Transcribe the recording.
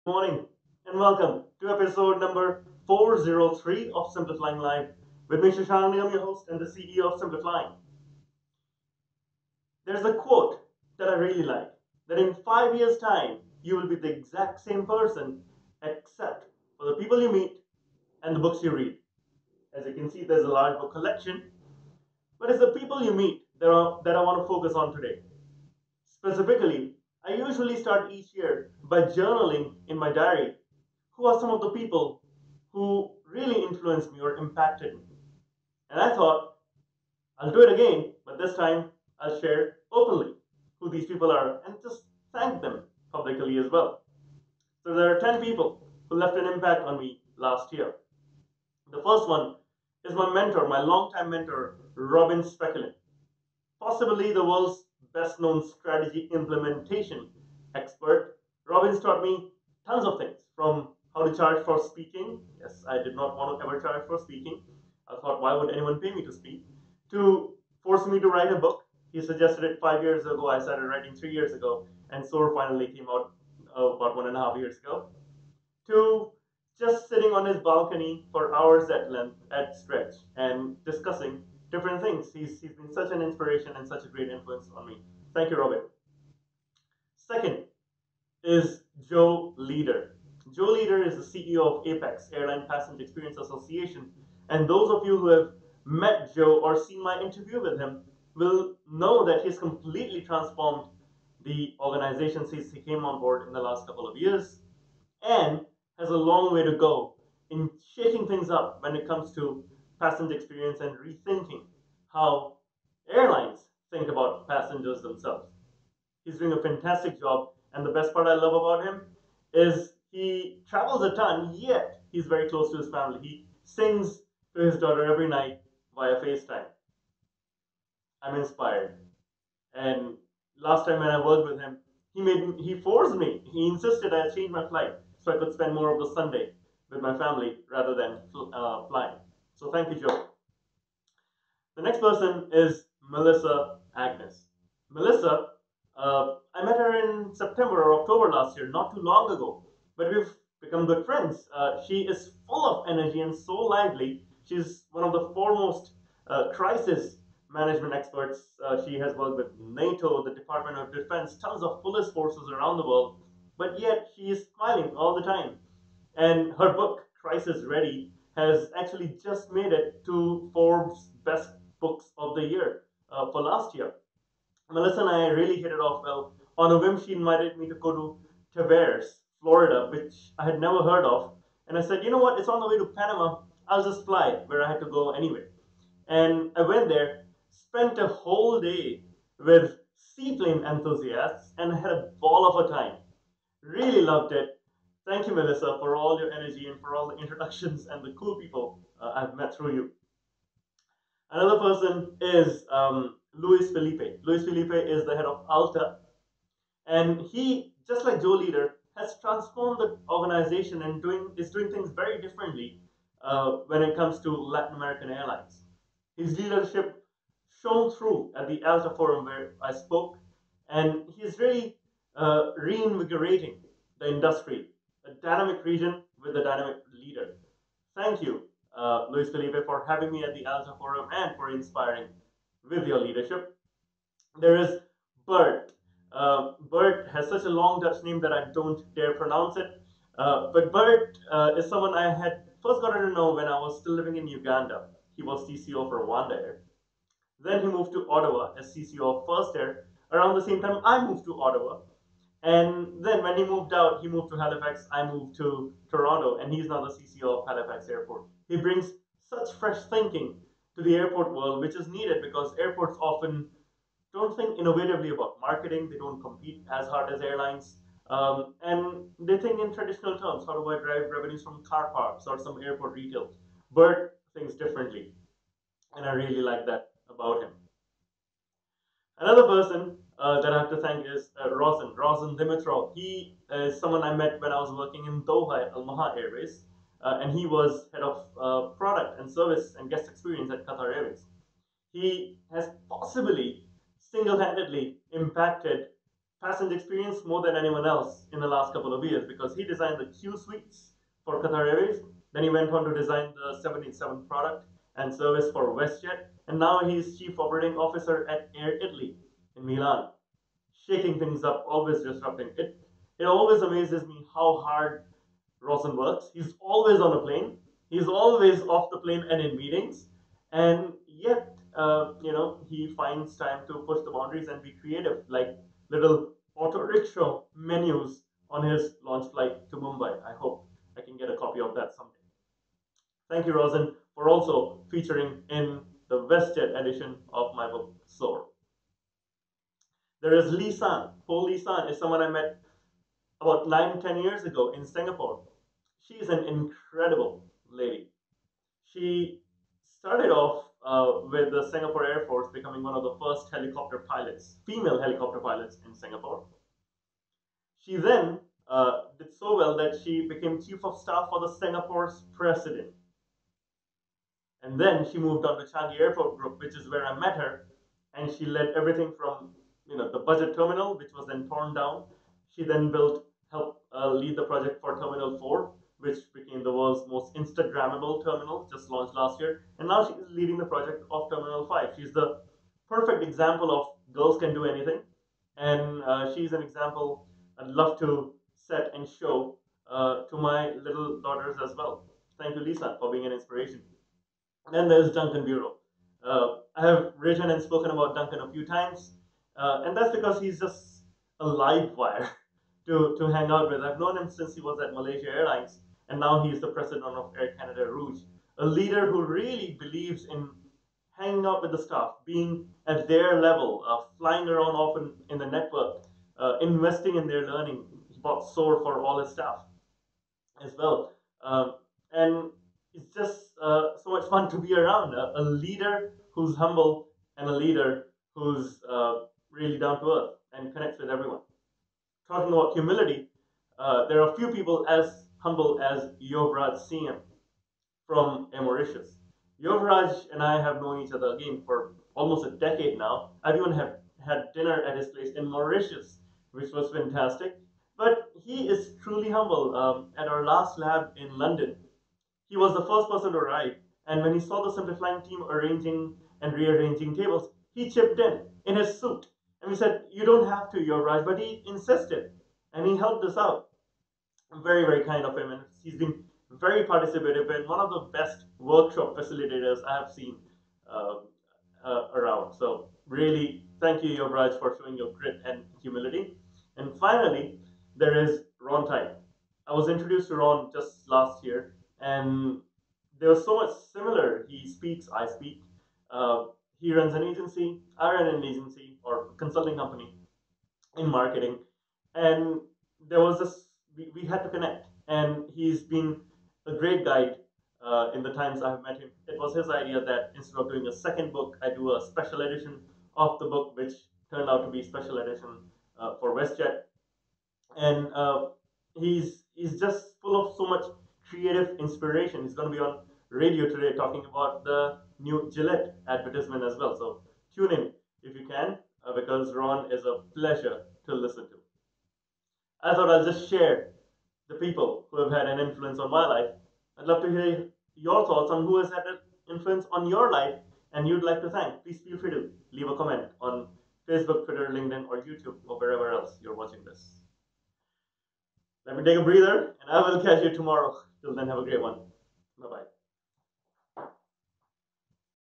Morning and welcome to episode number 403 of Simplifying Live. With me, Shashank, I'm your host and the CEO of Simplifying. There's a quote that I really like that in 5 years' time, you will be the exact same person except for the people you meet and the books you read. As you can see, there's a large book collection, but it's the people you meet that I want to focus on today. Specifically, I usually start each year by journaling in my diary who are some of the people who really influenced me or impacted me. And I thought, I'll do it again, but this time I'll share openly who these people are and just thank them publicly as well. So there are 10 people who left an impact on me last year. The first one is my mentor, my longtime mentor, Robin Speculin, possibly the world's best known strategy implementation expert. Robbins taught me tons of things from how to charge for speaking. Yes, I did not want to ever charge for speaking. I thought, why would anyone pay me to speak? To force me to write a book. He suggested it 5 years ago. I started writing 3 years ago, and SOAR finally came out about 1.5 years ago. To just sitting on his balcony for hours at length, at stretch, and discussing different things. He's been such an inspiration and such a great influence on me. Thank you, Robin. Second is Joe Leader. Joe Leader is the CEO of Apex, Airline Passenger Experience Association. And those of you who have met Joe or seen my interview with him will know that he's completely transformed the organization since he came on board in the last couple of years and has a long way to go in shaking things up when it comes to passenger experience and rethinking how airlines think about passengers themselves. He's doing a fantastic job, and the best part I love about him is he travels a ton, yet he's very close to his family. He sings to his daughter every night via FaceTime. I'm inspired. And last time when I worked with him, he forced me. He insisted I change my flight so I could spend more of the Sunday with my family rather than flying. So thank you, Joe. The next person is Melissa Agnes. Melissa, I met her in September or October last year, not too long ago, but we've become good friends. She is full of energy and so lively. She's one of the foremost crisis management experts. She has worked with NATO, the Department of Defense, tons of police forces around the world, but yet she is smiling all the time. And her book, Crisis Ready, has actually just made it to Forbes Best Books of the Year for last year. Melissa and I really hit it off well. On a whim, she invited me to go to Tavares, Florida, which I had never heard of. And I said, you know what, it's on the way to Panama. I'll just fly where I had to go anyway. And I went there, spent a whole day with seaplane enthusiasts, and had a ball of a time. Really loved it. Thank you, Melissa, for all your energy and for all the introductions and the cool people I've met through you. Another person is Luis Felipe. Luis Felipe is the head of Alta, and he, just like Joe Leader, has transformed the organization and is doing things very differently when it comes to Latin American airlines. His leadership shone through at the Alta Forum where I spoke, and he's really reinvigorating the industry, a dynamic region with a dynamic leader. Thank you, Luis Felipe, for having me at the Alta Forum and for inspiring with your leadership. There is Bert. Bert has such a long Dutch name that I don't dare pronounce it. But Bert is someone I had first gotten to know when I was still living in Uganda. He was CCO for Rwanda Air. Then he moved to Ottawa as CCO of First Air. Around the same time, I moved to Ottawa. And then when he moved out, he moved to Halifax. I moved to Toronto, and he's now the CCO of Halifax Airport. He brings such fresh thinking to the airport world, which is needed because airports often don't think innovatively about marketing. They don't compete as hard as airlines. And they think in traditional terms. How do I drive revenues from car parks or some airport retail? Bert thinks differently. And I really like that about him. Another person that I have to thank is Rosen Dimitrov. He is someone I met when I was working in Doha at Al Maha Airways, and he was head of product and service and guest experience at Qatar Airways. He has possibly single handedly impacted passenger experience more than anyone else in the last couple of years because he designed the Q suites for Qatar Airways. Then he went on to design the 787 product and service for WestJet. And now he's Chief Operating Officer at Air Italy in Milan, shaking things up, always disrupting. It always amazes me how hard Rawson works. He's always on a plane. He's always off the plane and in meetings, and yet, he finds time to push the boundaries and be creative, like little auto rickshaw menus on his launch flight to Mumbai. I hope I can get a copy of that someday. Thank you, Rosen, for also featuring in the WestJet edition of my book, Soar. There is Lee San. Po Lee San is someone I met about 9, 10 years ago in Singapore. She's an incredible lady. She started off with the Singapore Air Force, becoming one of the first helicopter pilots, female helicopter pilots in Singapore. She then did so well that she became chief of staff for the Singapore's president. And then she moved on to Changi Airport Group, which is where I met her, and she led everything from the budget terminal, which was then torn down. She then helped lead the project for Terminal 4, which became the world's most Instagrammable terminal, just launched last year. And now she is leading the project of Terminal 5. She's the perfect example of girls can do anything. And she's an example I'd love to set and show to my little daughters as well. Thank you, Lisa, for being an inspiration. And then there's Duncan Bureau. I have written and spoken about Duncan a few times, and that's because he's just a live wire to hang out with. I've known him since he was at Malaysia Airlines, and now he's the president of Air Canada Rouge, a leader who really believes in hanging out with the staff, being at their level, flying around often in the network, investing in their learning. He bought SOAR for all his staff as well. And it's just so much fun to be around a leader who's humble and a leader who's really down to earth and connects with everyone. Talking about humility, there are a few people as humble as Yuvraj CM from Air Mauritius. Yuvraj and I have known each other again for almost a decade now. I've even had dinner at his place in Mauritius, which was fantastic. But he is truly humble. At our last lab in London, he was the first person to arrive, and when he saw the Simplifying team arranging and rearranging tables, he chipped in his suit. And we said, "You don't have to, Yuvraj," but he insisted, and he helped us out. Very, very kind of him, and he's been very participative and one of the best workshop facilitators I have seen around. So really, thank you, Yuvraj, for showing your grit and humility. And finally, there is Ron Tide. I was introduced to Ron just last year, and there was so much similar. He speaks, I speak. He runs an agency, I run an agency or consulting company in marketing, and there was this. We had to connect, and he's been a great guide in the times I've met him. It was his idea that instead of doing a second book, I do a special edition of the book, which turned out to be special edition for WestJet, and he's just full of so much creative inspiration. He's going to be on radio today talking about the new Gillette advertisement as well. So tune in if you can, because Ron is a pleasure to listen to. I thought I'll just share the people who have had an influence on my life. I'd love to hear your thoughts on who has had an influence on your life and you'd like to thank. Please feel free to leave a comment on Facebook, Twitter, LinkedIn, or YouTube, or wherever else you're watching this. Let me take a breather, and I will catch you tomorrow. Till then, have a great one. Bye-bye.